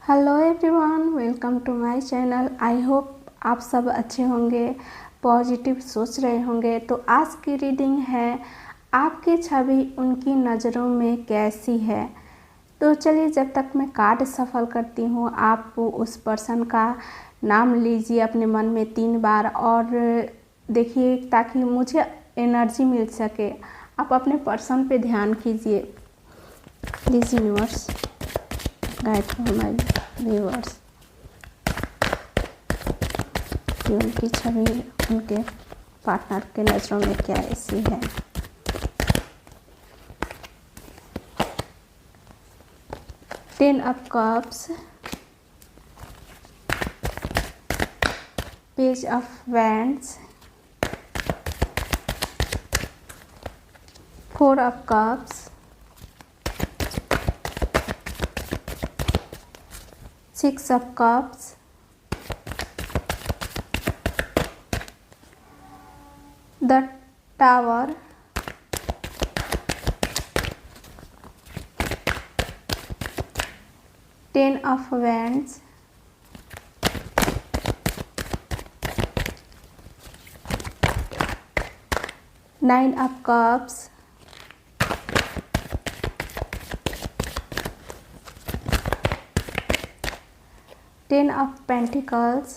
Hello everyone, welcome to my channel. I hope आप सब अच्छे होंगे, पॉजिटिव सोच रहे होंगे। तो आज की रीडिंग है आपकी छवि उनकी नज़रों में कैसी है। तो चलिए, जब तक मैं कार्ड सफल करती हूँ, आप उस पर्सन का नाम लीजिए अपने मन में 3 बार और देखिए, ताकि मुझे एनर्जी मिल सके। आप अपने पर्सन पे ध्यान कीजिए। Please universe guide for my viewers कि उनकी छवि उनके पार्टनर के नज़रों में क्या ऐसी है। Ten of cups, page of wands, 4 of cups, 6 of cups, the tower, 10 of wands, 9 of cups, 10 of pentacles,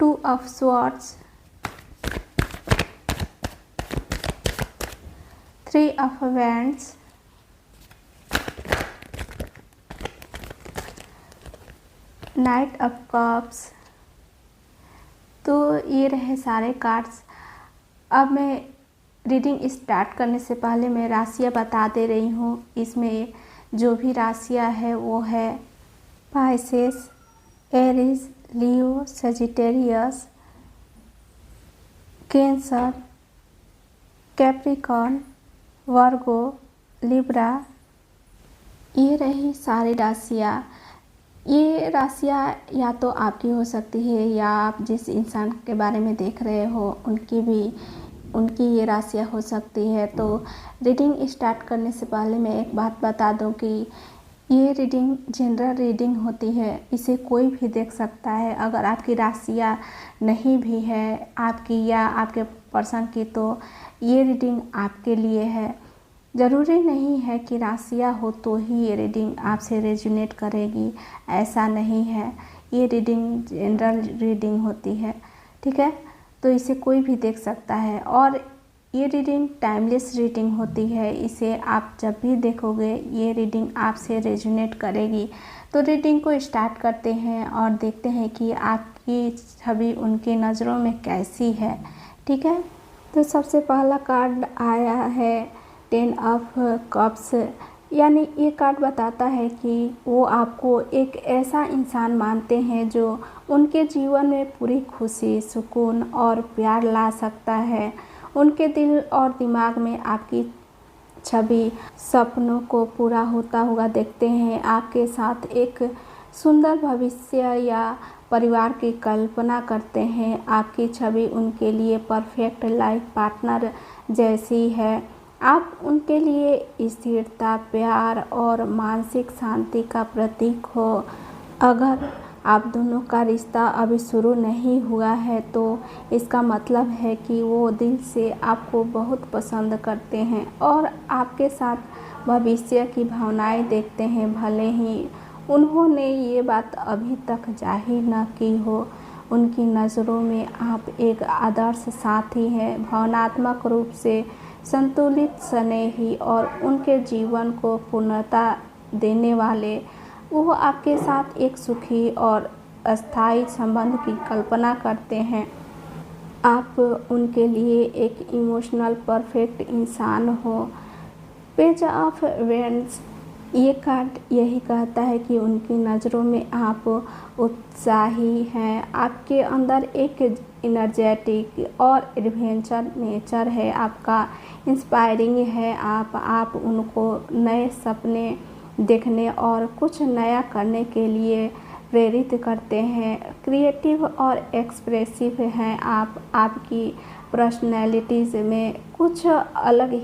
2 of swords, 3 of wands, Knight of cups। तो ये रहे सारे कार्ड्स। अब मैं रीडिंग स्टार्ट करने से पहले मैं राशियाँ बता दे रही हूँ। इसमें जो भी राशियाँ है वो है पाइसेस, एरीज, लियो, सजिटेरियस, कैंसर, कैप्रिकॉर्न, वर्गो, लिब्रा। ये रही सारी राशियाँ। ये राशियाँ या तो आपकी हो सकती है या आप जिस इंसान के बारे में देख रहे हो उनकी ये राशियाँ हो सकती है। तो रीडिंग स्टार्ट करने से पहले मैं एक बात बता दूं कि ये रीडिंग जनरल रीडिंग होती है। इसे कोई भी देख सकता है। अगर आपकी राशियाँ नहीं भी है आपकी या आपके पर्सन की, तो ये रीडिंग आपके लिए है। ज़रूरी नहीं है कि राशियाँ हो तो ही ये रीडिंग आपसे रेजोनेट करेगी, ऐसा नहीं है। ये रीडिंग जनरल रीडिंग होती है, ठीक है। तो इसे कोई भी देख सकता है और ये रीडिंग टाइमलेस रीडिंग होती है। इसे आप जब भी देखोगे ये रीडिंग आपसे रेजोनेट करेगी। तो रीडिंग को स्टार्ट करते हैं और देखते हैं कि आपकी छवि उनकी नज़रों में कैसी है, ठीक है। तो सबसे पहला कार्ड आया है 10 ऑफ कप्स, यानी ये कार्ड बताता है कि वो आपको एक ऐसा इंसान मानते हैं जो उनके जीवन में पूरी खुशी, सुकून और प्यार ला सकता है। उनके दिल और दिमाग में आपकी छवि सपनों को पूरा होता हुआ देखते हैं। आपके साथ एक सुंदर भविष्य या परिवार की कल्पना करते हैं। आपकी छवि उनके लिए परफेक्ट लाइफ पार्टनर जैसी है। आप उनके लिए स्थिरता, प्यार और मानसिक शांति का प्रतीक हो। अगर आप दोनों का रिश्ता अभी शुरू नहीं हुआ है तो इसका मतलब है कि वो दिल से आपको बहुत पसंद करते हैं और आपके साथ भविष्य की भावनाएं देखते हैं, भले ही उन्होंने ये बात अभी तक जाहिर न की हो। उनकी नज़रों में आप एक आदर्श साथी हैं, भावनात्मक रूप से संतुलित, स्नेही और उनके जीवन को पूर्णता देने वाले। वो आपके साथ एक सुखी और अस्थायी संबंध की कल्पना करते हैं। आप उनके लिए एक इमोशनल परफेक्ट इंसान हो। पेज ऑफ वेंड्स, ये कार्ड यही कहता है कि उनकी नज़रों में आप उत्साही हैं। आपके अंदर एक एनर्जेटिक और एडवेंचर नेचर है। आपका इंस्पायरिंग है। आप उनको नए सपने देखने और कुछ नया करने के लिए प्रेरित करते हैं। क्रिएटिव और एक्सप्रेसिव हैं आप। आपकी पर्सनैलिटीज़ में कुछ अलग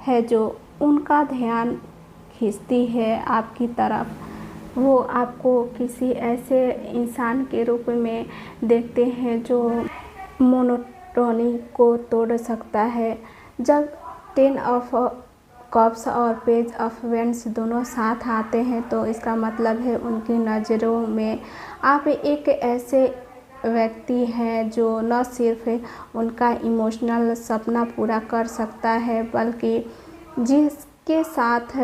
है जो उनका ध्यान खींचती है आपकी तरफ। वो आपको किसी ऐसे इंसान के रूप में देखते हैं जो मोनोटोनी को तोड़ सकता है। जब 10 ऑफ कप्स और पेज ऑफ वेंड्स दोनों साथ आते हैं तो इसका मतलब है उनकी नज़रों में आप एक ऐसे व्यक्ति हैं जो न सिर्फ उनका इमोशनल सपना पूरा कर सकता है बल्कि जिसके साथ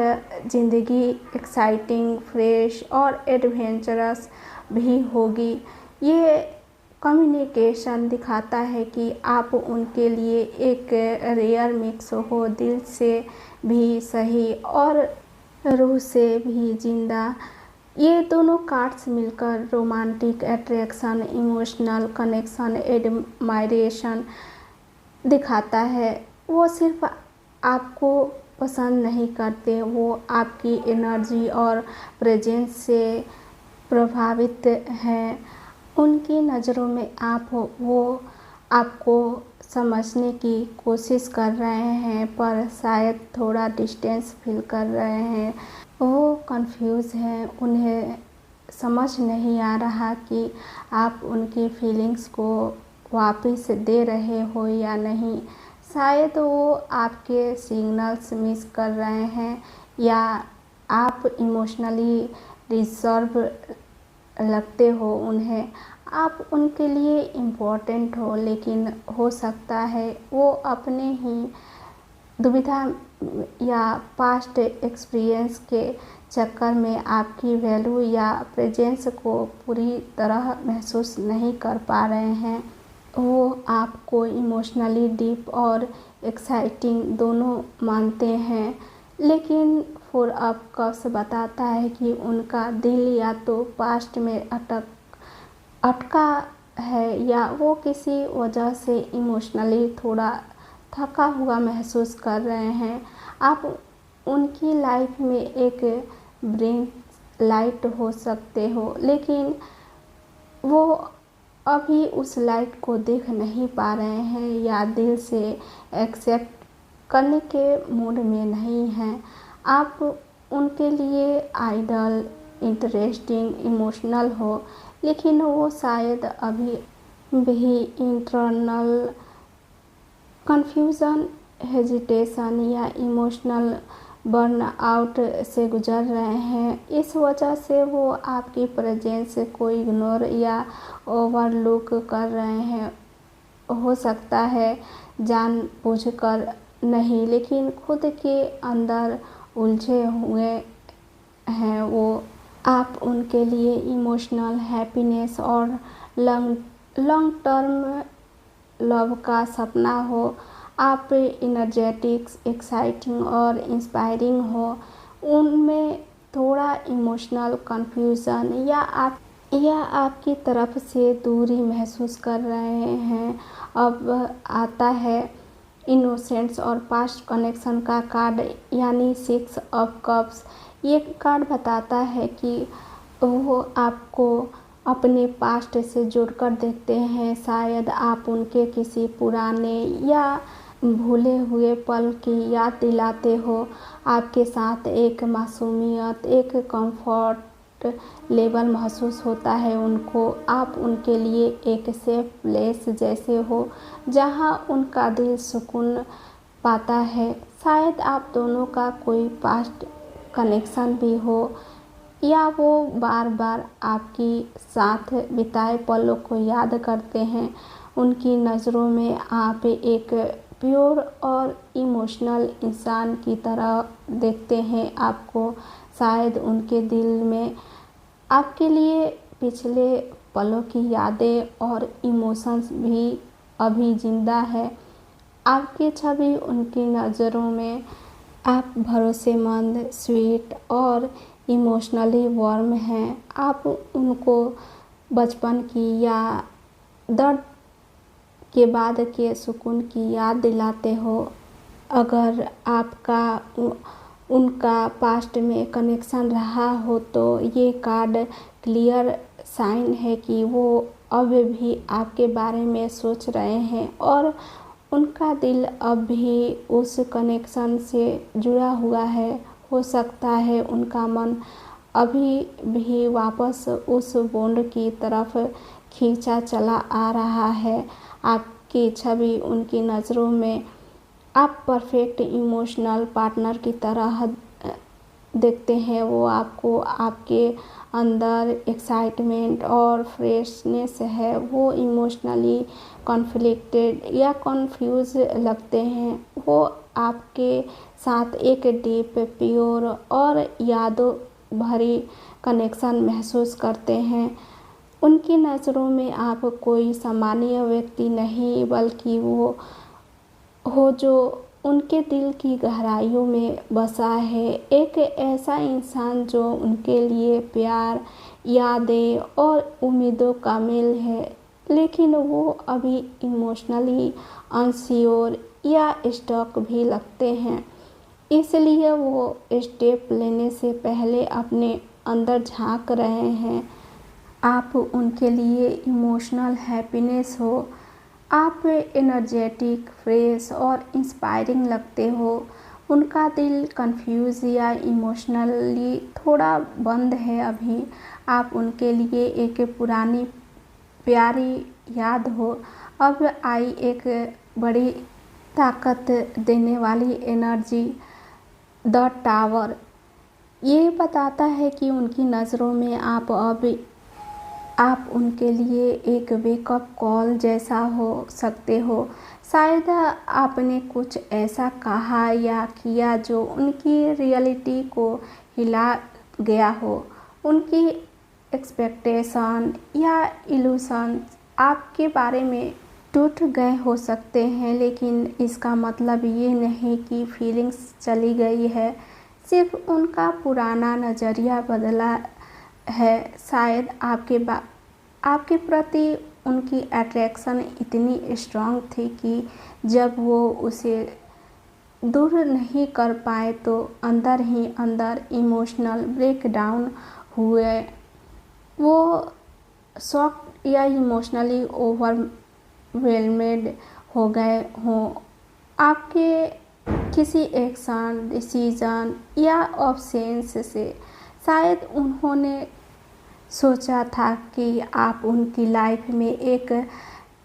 ज़िंदगी एक्साइटिंग, फ्रेश और एडवेंचरस भी होगी। ये कम्युनिकेशन दिखाता है कि आप उनके लिए एक रेयर मिक्स हो, दिल से भी सही और रूह से भी जिंदा। ये दोनों कार्ड्स मिलकर romantic attraction, emotional connection, admiration दिखाता है। वो सिर्फ आपको पसंद नहीं करते, वो आपकी एनर्जी और प्रेजेंस से प्रभावित हैं। उनकी नज़रों में आप वो आपको समझने की कोशिश कर रहे हैं पर शायद थोड़ा डिस्टेंस फील कर रहे हैं। वो कंफ्यूज हैं, उन्हें समझ नहीं आ रहा कि आप उनकी फीलिंग्स को वापस दे रहे हो या नहीं। शायद वो आपके सिग्नल्स मिस कर रहे हैं या आप इमोशनली रिजर्व लगते हो उन्हें। आप उनके लिए इम्पोर्टेंट हो लेकिन हो सकता है वो अपने ही दुविधा या पास्ट एक्सपीरियंस के चक्कर में आपकी वैल्यू या प्रेजेंस को पूरी तरह महसूस नहीं कर पा रहे हैं। वो आपको इमोशनली डीप और एक्साइटिंग दोनों मानते हैं लेकिन 4 ऑफ कप्स बताता है कि उनका दिल या तो पास्ट में अटका है या वो किसी वजह से इमोशनली थोड़ा थका हुआ महसूस कर रहे हैं। आप उनकी लाइफ में एक ब्रिंग लाइट हो सकते हो लेकिन वो अभी उस लाइट को देख नहीं पा रहे हैं या दिल से एक्सेप्ट करने के मूड में नहीं हैं। आप उनके लिए आइडल, इंटरेस्टिंग, इमोशनल हो लेकिन वो शायद अभी भी इंटरनल कन्फ्यूज़न, हेजिटेशन या इमोशनल बर्नआउट से गुजर रहे हैं। इस वजह से वो आपकी प्रेजेंस को इग्नोर या ओवरलुक कर रहे हैं। हो सकता है जानबूझकर नहीं लेकिन खुद के अंदर उलझे हुए हैं वो। आप उनके लिए इमोशनल हैप्पीनेस और लॉन्ग टर्म लव का सपना हो। आप एनर्जेटिक्स, एक्साइटिंग और इंस्पायरिंग हो। उनमें थोड़ा इमोशनल कन्फ्यूज़न या आपकी तरफ से दूरी महसूस कर रहे हैं। अब आता है इनोसेंस और पास्ट कनेक्शन का कार्ड यानी 6 ऑफ कप्स। ये कार्ड बताता है कि वो आपको अपने पास्ट से जोड़कर देखते हैं। शायद आप उनके किसी पुराने या भूले हुए पल की याद दिलाते हो। आपके साथ एक मासूमियत, एक कंफर्ट लेवल महसूस होता है उनको। आप उनके लिए एक सेफ प्लेस जैसे हो जहां उनका दिल सुकून पाता है। शायद आप दोनों का कोई पास्ट कनेक्शन भी हो या वो बार बार आपके साथ बिताए पलों को याद करते हैं। उनकी नज़रों में आप एक प्योर और इमोशनल इंसान की तरह देखते हैं आपको। शायद उनके दिल में आपके लिए पिछले पलों की यादें और इमोशंस भी अभी जिंदा है। आपकी छवि उनकी नज़रों में आप भरोसेमंद, स्वीट और इमोशनली वार्म हैं। आप उनको बचपन की या दर्द के बाद के सुकून की याद दिलाते हो। अगर आपका उनका पास्ट में कनेक्शन रहा हो तो ये कार्ड क्लियर साइन है कि वो अब भी आपके बारे में सोच रहे हैं और उनका दिल अब भी उस कनेक्शन से जुड़ा हुआ है। हो सकता है उनका मन अभी भी वापस उस बॉन्ड की तरफ खींचा चला आ रहा है। आपकी छवि उनकी नज़रों में आप परफेक्ट इमोशनल पार्टनर की तरह देखते हैं। वो आपको आपके अंदर एक्साइटमेंट और फ्रेशनेस है। वो इमोशनली कॉन्फ्लिक्टेड या कन्फ्यूज लगते हैं। वो आपके साथ एक डीप प्योर और यादों भरी कनेक्शन महसूस करते हैं। उनकी नज़रों में आप कोई सामान्य व्यक्ति नहीं बल्कि वो हो जो उनके दिल की गहराइयों में बसा है। एक ऐसा इंसान जो उनके लिए प्यार, यादें और उम्मीदों का मेल है, लेकिन वो अभी इमोशनली अनश्योर या स्टक भी लगते हैं। इसलिए वो स्टेप लेने से पहले अपने अंदर झांक रहे हैं। आप उनके लिए इमोशनल हैप्पीनेस हो। आप एनर्जेटिक, फ्रेश और इंस्पायरिंग लगते हो। उनका दिल कंफ्यूज या इमोशनली थोड़ा बंद है अभी। आप उनके लिए एक पुरानी प्यारी याद हो। अब आई एक बड़ी ताकत देने वाली एनर्जी। द टावर ये बताता है कि उनकी नज़रों में आप उनके लिए एक वेकअप कॉल जैसा हो सकते हो। शायद आपने कुछ ऐसा कहा या किया जो उनकी रियलिटी को हिला गया हो। उनकी एक्सपेक्टेशन या इल्यूशन आपके बारे में टूट गए हो सकते हैं, लेकिन इसका मतलब ये नहीं कि फीलिंग्स चली गई है। सिर्फ उनका पुराना नज़रिया बदला है। शायद आपके प्रति उनकी अट्रैक्शन इतनी स्ट्रांग थी कि जब वो उसे दूर नहीं कर पाए तो अंदर ही अंदर इमोशनल ब्रेकडाउन हुए। वो शॉक या इमोशनली ओवरवेलमेड हो गए हों। आपके किसी एक्शन, डिसीजन या ऑब्सेंस से। शायद उन्होंने सोचा था कि आप उनकी लाइफ में एक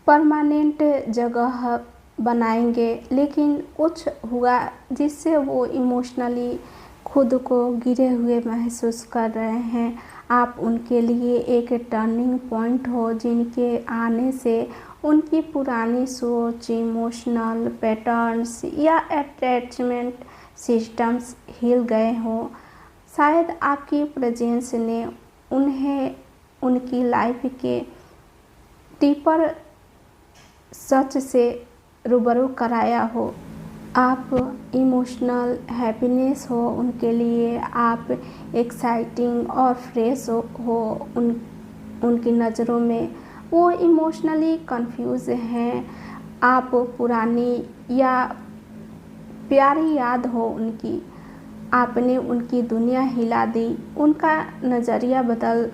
परमानेंट जगह बनाएंगे, लेकिन कुछ हुआ जिससे वो इमोशनली खुद को गिरे हुए महसूस कर रहे हैं। आप उनके लिए एक टर्निंग पॉइंट हो जिनके आने से उनकी पुरानी सोच, इमोशनल पैटर्न्स या अटैचमेंट सिस्टम्स हिल गए हों। शायद आपकी प्रेजेंस ने उन्हें उनकी लाइफ के डीपर सच से रूबरू कराया हो। आप इमोशनल हैप्पीनेस हो उनके लिए। आप एक्साइटिंग और फ्रेश हो उनकी नज़रों में। वो इमोशनली कंफ्यूज हैं। आप पुरानी या प्यारी याद हो उनकी। आपने उनकी दुनिया हिला दी। उनका नज़रिया बदल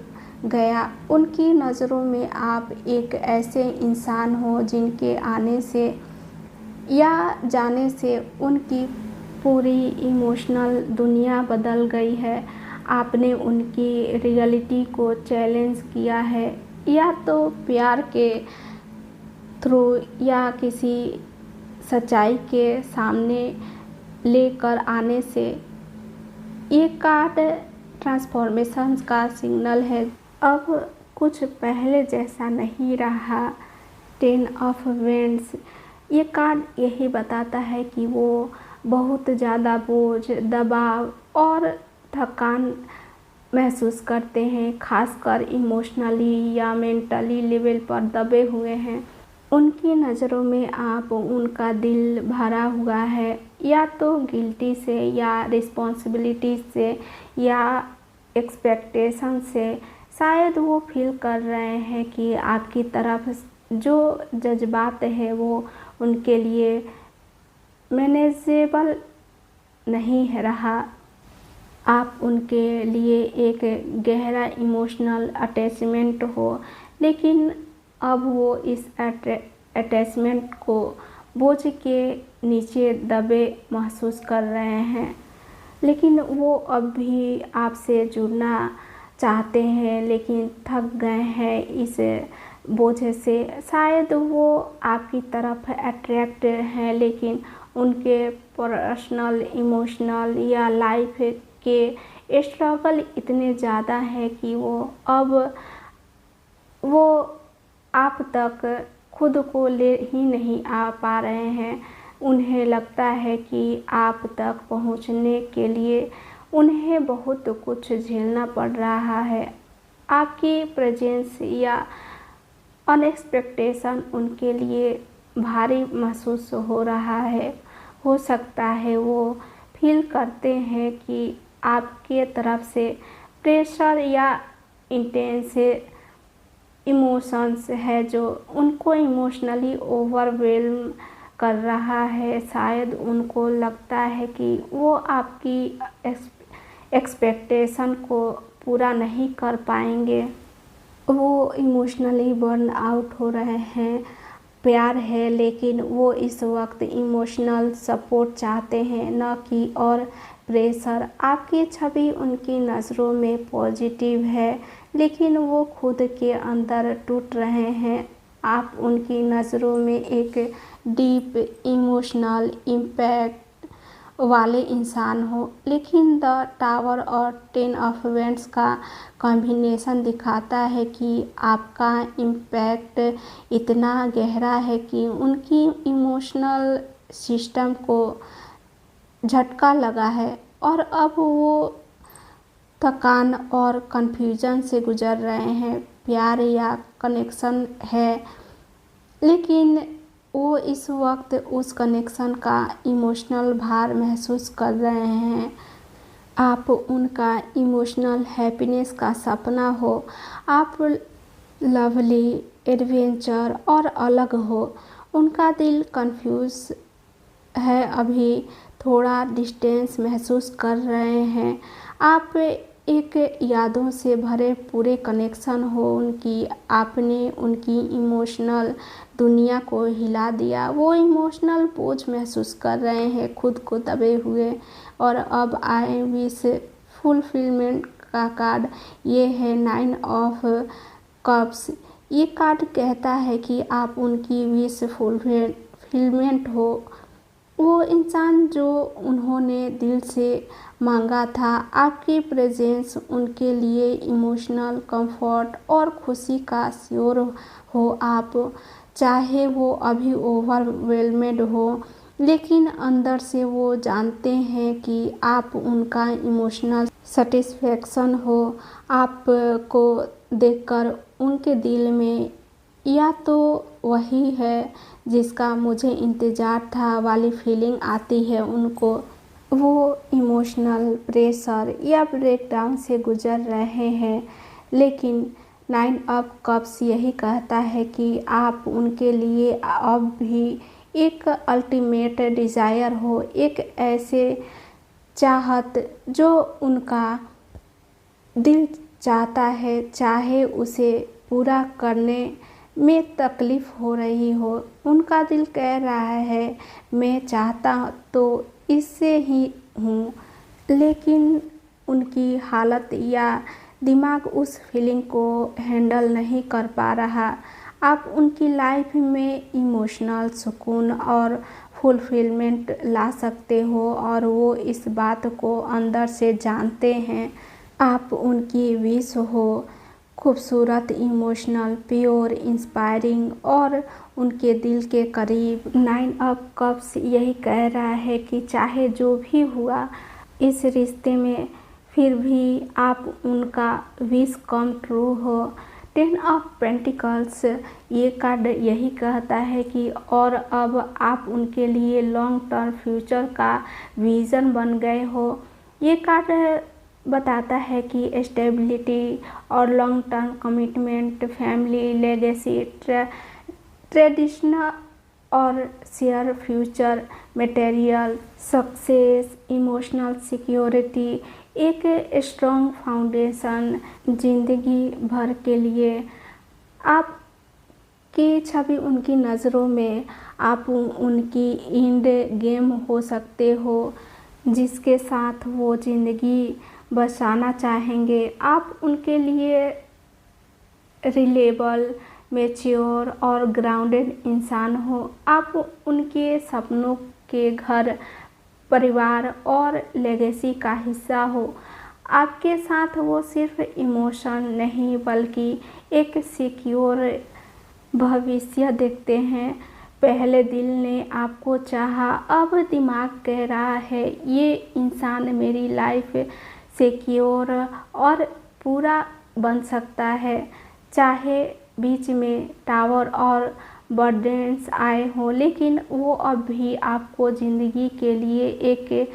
गया। उनकी नज़रों में आप एक ऐसे इंसान हो जिनके आने से या जाने से उनकी पूरी इमोशनल दुनिया बदल गई है। आपने उनकी रियलिटी को चैलेंज किया है, या तो प्यार के थ्रू या किसी सच्चाई के सामने लेकर आने से। ये कार्ड ट्रांसफॉर्मेशन का सिग्नल है। अब कुछ पहले जैसा नहीं रहा। 10 ऑफ वेंड्स ये कार्ड यही बताता है कि वो बहुत ज़्यादा बोझ, दबाव और थकान महसूस करते हैं, खासकर इमोशनली या मेंटली लेवल पर दबे हुए हैं। उनकी नज़रों में आप उनका दिल भरा हुआ है, या तो गिल्टी से या रिस्पॉन्सिबिलिटी से या एक्सपेक्टेशन से। शायद वो फील कर रहे हैं कि आपकी तरफ जो जज्बात है वो उनके लिए मैनेजेबल नहीं रहा। आप उनके लिए एक गहरा इमोशनल अटैचमेंट हो, लेकिन अब वो इस अटैचमेंट को बोझ के नीचे दबे महसूस कर रहे हैं। लेकिन वो अब भी आपसे जुड़ना चाहते हैं, लेकिन थक गए हैं इस बोझ से। शायद वो आपकी तरफ अट्रैक्ट हैं, लेकिन उनके पर्सनल, इमोशनल या लाइफ के स्ट्रगल इतने ज़्यादा है कि वो आप तक खुद को ले ही नहीं आ पा रहे हैं। उन्हें लगता है कि आप तक पहुंचने के लिए उन्हें बहुत कुछ झेलना पड़ रहा है। आपकी प्रेजेंस या अनएक्सपेक्टेशन उनके लिए भारी महसूस हो रहा है। हो सकता है वो फील करते हैं कि आपके तरफ से प्रेशर या इंटेंस इमोशंस है जो उनको इमोशनली ओवरवेल्म कर रहा है। शायद उनको लगता है कि वो आपकी एक्सपेक्टेशन को पूरा नहीं कर पाएंगे। वो इमोशनली बर्न आउट हो रहे हैं। प्यार है, लेकिन वो इस वक्त इमोशनल सपोर्ट चाहते हैं, न कि और प्रेशर। आपकी छवि उनकी नज़रों में पॉजिटिव है, लेकिन वो खुद के अंदर टूट रहे हैं। आप उनकी नज़रों में एक डीप इमोशनल इम्पैक्ट वाले इंसान हो, लेकिन द टावर और 10 ऑफ वेंट्स का कॉम्बिनेशन दिखाता है कि आपका इम्पैक्ट इतना गहरा है कि उनकी इमोशनल सिस्टम को झटका लगा है और अब वो थकान और कन्फ्यूजन से गुजर रहे हैं। प्यार या कनेक्शन है, लेकिन वो इस वक्त उस कनेक्शन का इमोशनल भार महसूस कर रहे हैं। आप उनका इमोशनल हैप्पीनेस का सपना हो। आप लवली, एडवेंचर और अलग हो। उनका दिल कंफ्यूज है, अभी थोड़ा डिस्टेंस महसूस कर रहे हैं। आप एक यादों से भरे पूरे कनेक्शन हो उनकी। आपने उनकी इमोशनल दुनिया को हिला दिया। वो इमोशनल बोझ महसूस कर रहे हैं, खुद को दबे हुए। और अब आई विश फुलफिलमेंट का कार्ड ये है 9 ऑफ कप्स। ये कार्ड कहता है कि आप उनकी विश फुलफिलमेंट हो, वो इंसान जो उन्होंने दिल से मांगा था। आपकी प्रेजेंस उनके लिए इमोशनल कंफर्ट और खुशी का स्योर हो। आप चाहे वो अभी ओवरवेलमेड हो, लेकिन अंदर से वो जानते हैं कि आप उनका इमोशनल सेटिस्फेक्शन हो। आपको देखकर उनके दिल में या तो वही है जिसका मुझे इंतज़ार था वाली फीलिंग आती है उनको। वो इमोशनल प्रेशर या ब्रेकडाउन से गुजर रहे हैं, लेकिन 9 ऑफ कप्स यही कहता है कि आप उनके लिए अब भी एक अल्टीमेट डिज़ायर हो, एक ऐसे चाहत जो उनका दिल चाहता है, चाहे उसे पूरा करने में तकलीफ़ हो रही हो। उनका दिल कह रहा है मैं चाहता तो इससे ही हूँ, लेकिन उनकी हालत या दिमाग उस फीलिंग को हैंडल नहीं कर पा रहा। आप उनकी लाइफ में इमोशनल सुकून और फुलफिलमेंट ला सकते हो और वो इस बात को अंदर से जानते हैं। आप उनकी विश हो, खूबसूरत, इमोशनल, प्योर, इंस्पायरिंग और उनके दिल के करीब। 9 ऑफ कप्स यही कह रहा है कि चाहे जो भी हुआ इस रिश्ते में, फिर भी आप उनका विश कम ट्रू हो। 10 ऑफ पेंटिकल्स ये कार्ड यही कहता है कि और अब आप उनके लिए लॉन्ग टर्म फ्यूचर का विज़न बन गए हो। ये कार्ड बताता है कि स्टेबिलिटी और long term commitment, family, legacy, traditional और share future, material success, emotional security, एक स्ट्रॉन्ग फाउंडेशन जिंदगी भर के लिए। आपकी छवि उनकी नज़रों में आप उनकी एंड गेम हो सकते हो। जिसके साथ वो ज़िंदगी बसाना चाहेंगे। आप उनके लिए रिलेबल, मैच्योर और ग्राउंडेड इंसान हो। आप उनके सपनों के घर, परिवार और लेगेसी का हिस्सा हो। आपके साथ वो सिर्फ इमोशन नहीं बल्कि एक सिक्योर भविष्य देखते हैं। पहले दिल ने आपको चाहा, अब दिमाग कह रहा है ये इंसान मेरी लाइफ सिक्योर और पूरा बन सकता है। चाहे बीच में टावर और बर्डन्स आए हों, लेकिन वो अब भी आपको ज़िंदगी के लिए एक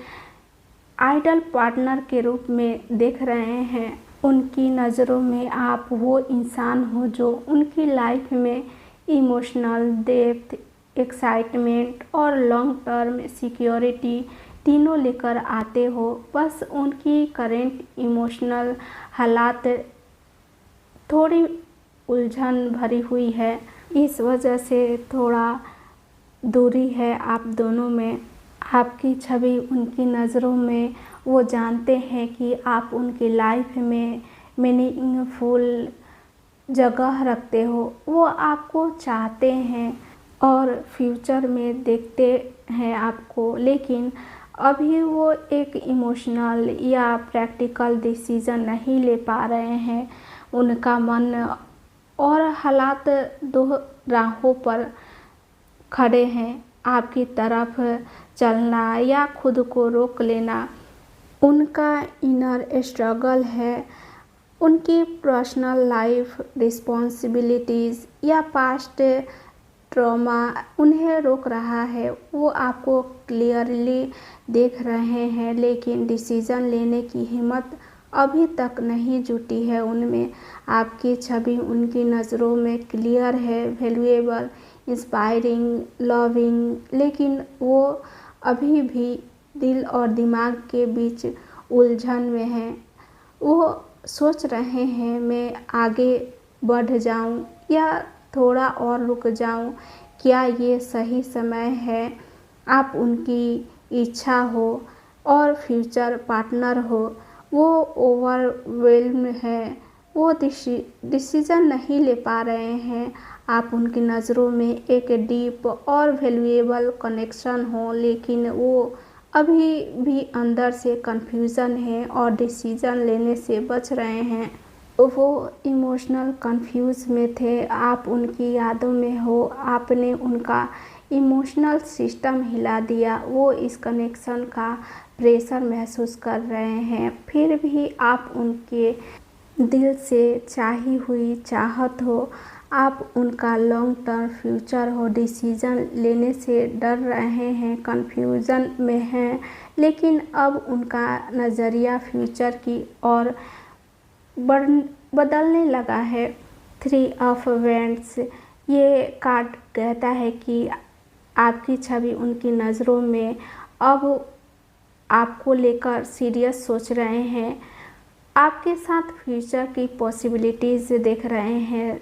आइडल पार्टनर के रूप में देख रहे हैं। उनकी नज़रों में आप वो इंसान हो जो उनकी लाइफ में इमोशनल डेप्थ, एक्साइटमेंट और लॉन्ग टर्म सिक्योरिटी तीनों लेकर आते हो। बस उनकी करेंट इमोशनल हालात थोड़ी उलझन भरी हुई है। इस वजह से थोड़ा दूरी है आप दोनों में। आपकी छवि उनकी नज़रों में, वो जानते हैं कि आप उनकी लाइफ में मीनिंगफुल जगह रखते हो। वो आपको चाहते हैं और फ्यूचर में देखते हैं आपको, लेकिन अभी वो एक इमोशनल या प्रैक्टिकल डिसीज़न नहीं ले पा रहे हैं। उनका मन और हालात दो राहों पर खड़े हैं, आपकी तरफ चलना या खुद को रोक लेना। उनका इनर स्ट्रगल है, उनकी पर्सनल लाइफ रिस्पॉन्सिबिलिटीज़ या पास्ट ट्रॉमा उन्हें रोक रहा है। वो आपको क्लियरली देख रहे हैं, लेकिन डिसीज़न लेने की हिम्मत अभी तक नहीं जुटी है उनमें। आपकी छवि उनकी नज़रों में क्लियर है, वैल्यूएबल, इंस्पायरिंग, लविंग, लेकिन वो अभी भी दिल और दिमाग के बीच उलझन में हैं। वो सोच रहे हैं मैं आगे बढ़ जाऊं या थोड़ा और रुक जाऊं, क्या ये सही समय है। आप उनकी इच्छा हो और फ्यूचर पार्टनर हो। वो ओवरवेल्म है, वो डिसीज़न नहीं ले पा रहे हैं। आप उनकी नज़रों में एक डीप और वैल्यूएबल कनेक्शन हो, लेकिन वो अभी भी अंदर से कन्फ्यूज़न है और डिसीज़न लेने से बच रहे हैं। वो इमोशनल कंफ्यूज में थे, आप उनकी यादों में हो। आपने उनका इमोशनल सिस्टम हिला दिया। वो इस कनेक्शन का प्रेशर महसूस कर रहे हैं, फिर भी आप उनके दिल से चाही हुई चाहत हो। आप उनका लॉन्ग टर्म फ्यूचर हो। डिसीज़न लेने से डर रहे हैं, कन्फ्यूज़न में हैं, लेकिन अब उनका नज़रिया फ्यूचर की ओर बदलने लगा है। 3 ऑफ वैंड्स ये कार्ड कहता है कि आपकी छवि उनकी नज़रों में अब आपको लेकर सीरियस सोच रहे हैं, आपके साथ फ्यूचर की पॉसिबिलिटीज़ देख रहे हैं।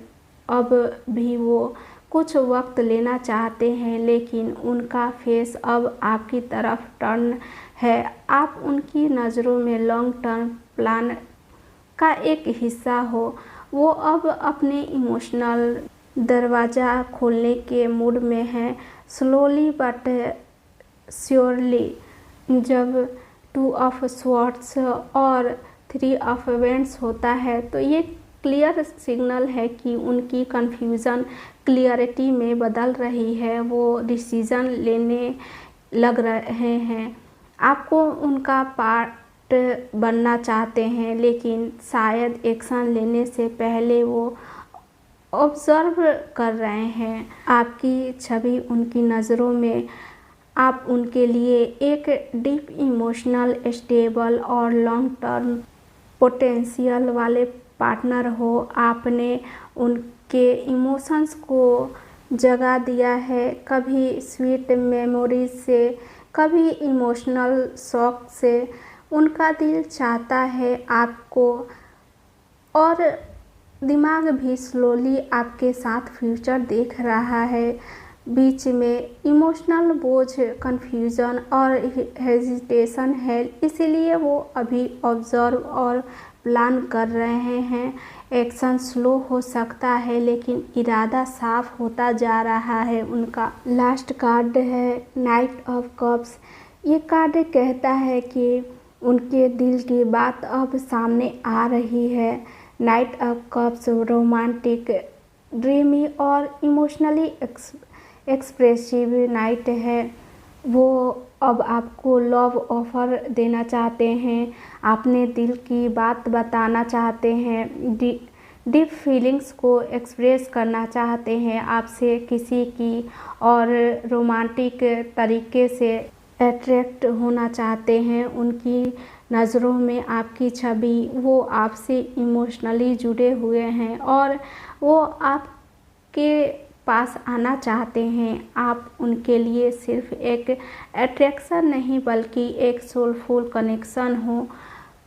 अब भी वो कुछ वक्त लेना चाहते हैं, लेकिन उनका फेस अब आपकी तरफ टर्न है। आप उनकी नज़रों में लॉन्ग टर्म प्लान का एक हिस्सा हो। वो अब अपने इमोशनल दरवाज़ा खोलने के मूड में हैं। Slowly but surely. जब 2 ऑफ स्वॉर्ड्स और 3 ऑफ वैंड्स होता है तो ये क्लियर सिग्नल है कि उनकी कन्फ्यूज़न क्लियरिटी में बदल रही है। वो डिसीज़न लेने लग रहे हैं, आपको उनका पार्ट बनना चाहते हैं, लेकिन शायद एक्शन लेने से पहले वो ऑब्जर्व कर रहे हैं। आपकी छवि उनकी नज़रों में आप उनके लिए एक डीप इमोशनल, स्टेबल और लॉन्ग टर्म पोटेंशियल वाले पार्टनर हो। आपने उनके इमोशंस को जगा दिया है, कभी स्वीट मेमोरीज से, कभी इमोशनल शॉक से। उनका दिल चाहता है आपको, और दिमाग भी स्लोली आपके साथ फ्यूचर देख रहा है। बीच में इमोशनल बोझ, कन्फ्यूज़न और हेजिटेशन है, इसीलिए वो अभी ऑब्जर्व और प्लान कर रहे हैं। एक्शन स्लो हो सकता है लेकिन इरादा साफ होता जा रहा है उनका। लास्ट कार्ड है नाइट ऑफ कप्स। ये कार्ड कहता है कि उनके दिल की बात अब सामने आ रही है। Night of cups romantic, dreamy और इमोशनली एक्सप्रेसिव नाइट है। वो अब आपको लव ऑफर देना चाहते हैं, अपने दिल की बात बताना चाहते हैं, डीप फीलिंग्स को एक्सप्रेस करना चाहते हैं आपसे किसी की, और रोमांटिक तरीके से अट्रैक्ट होना चाहते हैं। उनकी नज़रों में आपकी छवि, वो आपसे इमोशनली जुड़े हुए हैं और वो आपके पास आना चाहते हैं। आप उनके लिए सिर्फ एक अट्रैक्शन नहीं बल्कि एक सोलफुल कनेक्शन हो।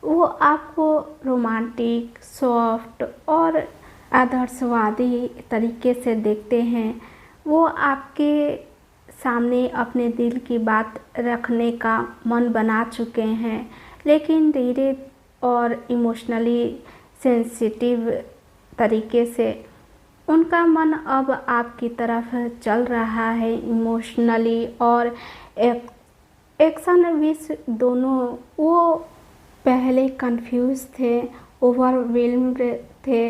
वो आपको रोमांटिक, सॉफ्ट और आदर्शवादी तरीके से देखते हैं। वो आपके सामने अपने दिल की बात रखने का मन बना चुके हैं, लेकिन धीरे और इमोशनली सेंसिटिव तरीके से उनका मन अब आपकी तरफ चल रहा है। इमोशनली और एक्शन विश दोनों। वो पहले कंफ्यूज थे, ओवरवेल्म्ड थे,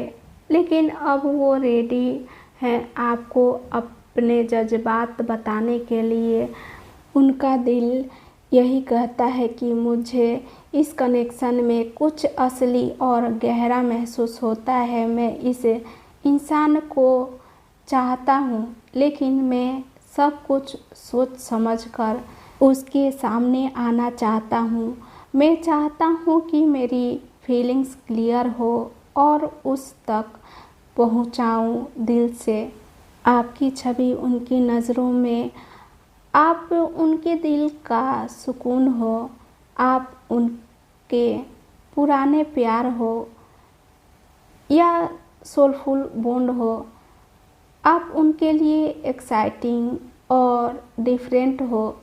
लेकिन अब वो रेडी हैं आपको अपने जज्बात बताने के लिए। उनका दिल यही कहता है कि मुझे इस कनेक्शन में कुछ असली और गहरा महसूस होता है। मैं इस इंसान को चाहता हूँ, लेकिन मैं सब कुछ सोच समझकर उसके सामने आना चाहता हूँ। मैं चाहता हूँ कि मेरी फीलिंग्स क्लियर हो और उस तक पहुँचाऊँ दिल से। आपकी छवि उनकी नज़रों में, आप उनके दिल का सुकून हो, आप उनके पुराने प्यार हो या सोलफुल बॉन्ड हो। आप उनके लिए एक्साइटिंग और डिफरेंट हो।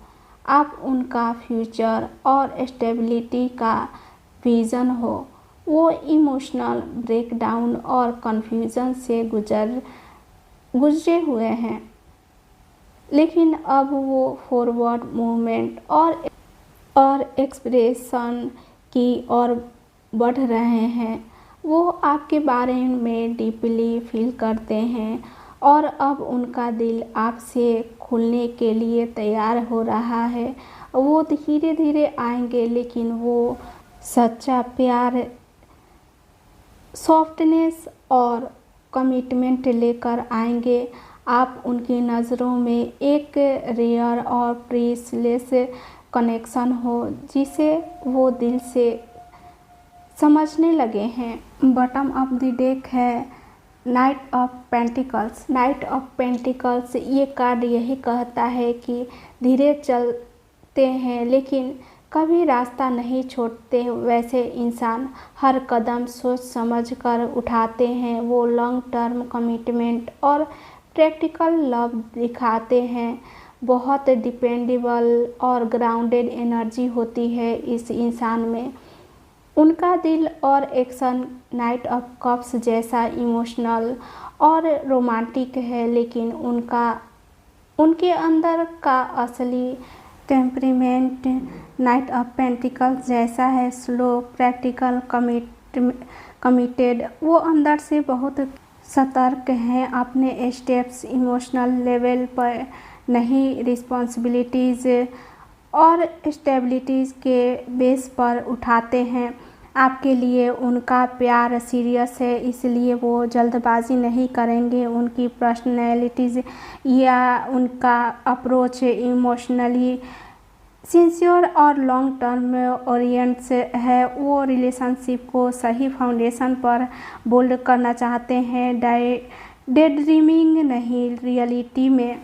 आप उनका फ्यूचर और स्टेबिलिटी का विज़न हो। वो इमोशनल ब्रेकडाउन और कन्फ्यूज़न से गुजरे हुए हैं, लेकिन अब वो फॉरवर्ड मूवमेंट और एक्सप्रेशन की ओर बढ़ रहे हैं। वो आपके बारे में डीपली फील करते हैं और अब उनका दिल आपसे खुलने के लिए तैयार हो रहा है। वो धीरे धीरे आएंगे, लेकिन वो सच्चा प्यार, सॉफ्टनेस और कमिटमेंट लेकर आएंगे। आप उनकी नज़रों में एक रेयर और प्रीसलेस कनेक्शन हो, जिसे वो दिल से समझने लगे हैं। बॉटम ऑफ द डेक है night of pentacles. Night of pentacles ये कार्ड यही कहता है कि धीरे चलते हैं लेकिन कभी रास्ता नहीं छोड़ते वैसे इंसान हर कदम सोच समझ कर उठाते हैं। वो लॉन्ग टर्म कमिटमेंट और प्रैक्टिकल लव दिखाते हैं। बहुत डिपेंडेबल और ग्राउंडेड एनर्जी होती है इस इंसान में। उनका दिल और एक्शन नाइट ऑफ कप्स जैसा इमोशनल और रोमांटिक है, लेकिन उनके अंदर का असली टेम्परीमेंट नाइट ऑफ पेंटिकल्स जैसा है, स्लो, प्रैक्टिकल, कमिटेड। वो अंदर से बहुत सतर्क हैं, अपने स्टेप्स इमोशनल लेवल पर नहीं, रिस्पॉन्सिबिलिटीज़ और स्टेबिलिटीज़ के बेस पर उठाते हैं। आपके लिए उनका प्यार सीरियस है, इसलिए वो जल्दबाजी नहीं करेंगे। उनकी पर्सनैलिटीज़ या उनका अप्रोच इमोशनली सिंसियर और लॉन्ग टर्म ओरिएंट्स है। वो रिलेशनशिप को सही फाउंडेशन पर बिल्ड करना चाहते हैं, डे ड्रीमिंग नहीं, रियलिटी में।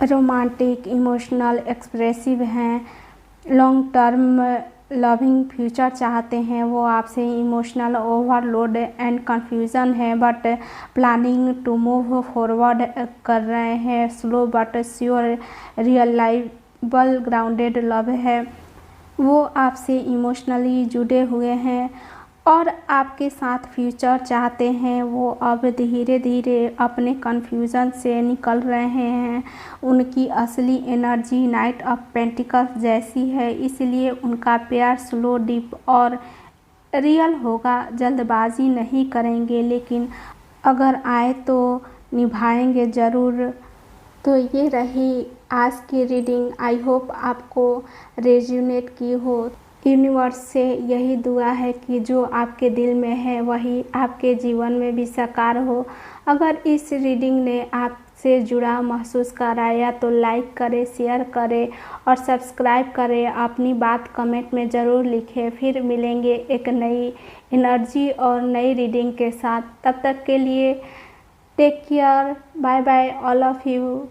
रोमांटिक, इमोशनल, एक्सप्रेसिव हैं, लॉन्ग टर्म लविंग फ्यूचर चाहते हैं, वो आपसे इमोशनल ओवरलोड एंड कन्फ्यूज़न है but planning to move forward कर रहे हैं। Slow but sure reliable grounded love है। वो आपसे इमोशनली जुड़े हुए हैं और आपके साथ फ्यूचर चाहते हैं। वो अब धीरे धीरे अपने कन्फ्यूज़न से निकल रहे हैं। उनकी असली एनर्जी नाइट ऑफ पेंटिकल्स जैसी है, इसलिए उनका प्यार स्लो, डीप और रियल होगा। जल्दबाजी नहीं करेंगे, लेकिन अगर आए तो निभाएंगे ज़रूर। तो ये रही आज की रीडिंग। आई होप आपको रेजोनेट की हो। यूनिवर्स से यही दुआ है कि जो आपके दिल में है वही आपके जीवन में भी साकार हो। अगर इस रीडिंग ने आपसे जुड़ा महसूस कराया तो लाइक करें, शेयर करें और सब्सक्राइब करें। अपनी बात कमेंट में ज़रूर लिखें। फिर मिलेंगे एक नई एनर्जी और नई रीडिंग के साथ। तब तक के लिए take care, bye bye all of you.